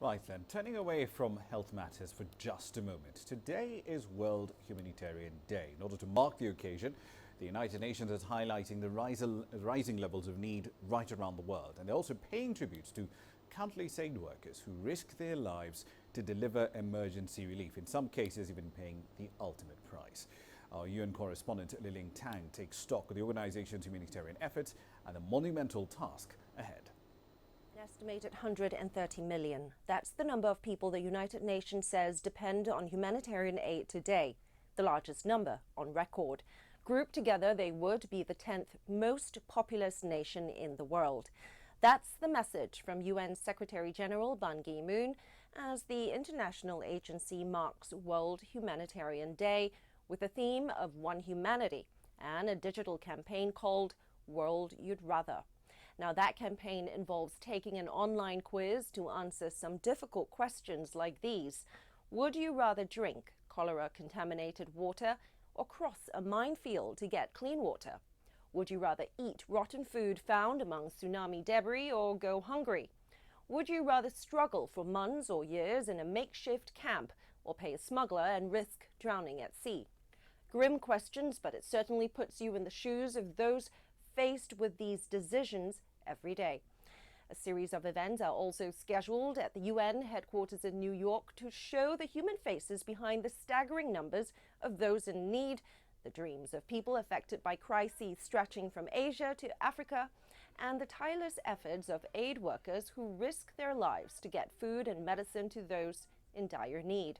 Right then, turning away from health matters for just a moment. Today is World Humanitarian Day. In order to mark the occasion, the United Nations is highlighting the rising levels of need right around the world. And they're also paying tribute to countless aid workers who risk their lives to deliver emergency relief, in some cases even paying the ultimate price. Our UN correspondent Liling Tan takes stock of the organization's humanitarian efforts and the monumental task ahead. An estimated 130 million. That's the number of people the United Nations says depend on humanitarian aid today, the largest number on record. Grouped together, they would be the 10th most populous nation in the world. That's the message from UN Secretary-General Ban Ki-moon as the international agency marks World Humanitarian Day with a theme of One Humanity and a digital campaign called World You'd Rather. Now, that campaign involves taking an online quiz to answer some difficult questions like these. Would you rather drink cholera-contaminated water or cross a minefield to get clean water? Would you rather eat rotten food found among tsunami debris or go hungry? Would you rather struggle for months or years in a makeshift camp or pay a smuggler and risk drowning at sea? Grim questions, but it certainly puts you in the shoes of those faced with these decisions every day. A series of events are also scheduled at the UN headquarters in New York to show the human faces behind the staggering numbers of those in need, the dreams of people affected by crises stretching from Asia to Africa, and the tireless efforts of aid workers who risk their lives to get food and medicine to those in dire need.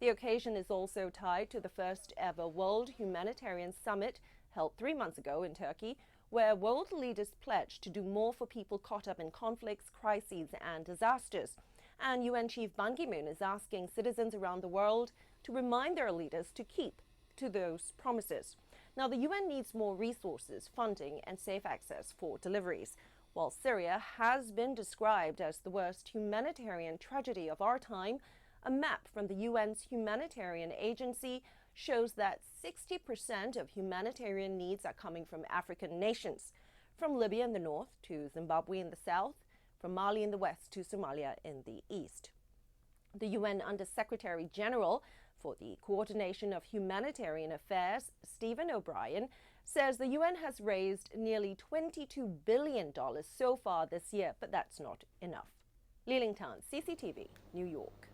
The occasion is also tied to the first ever World Humanitarian Summit held 3 months ago in Turkey, where world leaders pledged to do more for people caught up in conflicts, crises and disasters. And UN Chief Ban Ki-moon is asking citizens around the world to remind their leaders to keep to those promises. Now, the UN needs more resources, funding and safe access for deliveries. While Syria has been described as the worst humanitarian tragedy of our time, a map from the UN's humanitarian agency shows that 60% of humanitarian needs are coming from African nations, from Libya in the north to Zimbabwe in the south, from Mali in the west to Somalia in the east. The UN Under-Secretary-General for the Coordination of Humanitarian Affairs, Stephen O'Brien, says the UN has raised nearly $22 billion so far this year, but that's not enough. Liling Tan, CCTV, New York.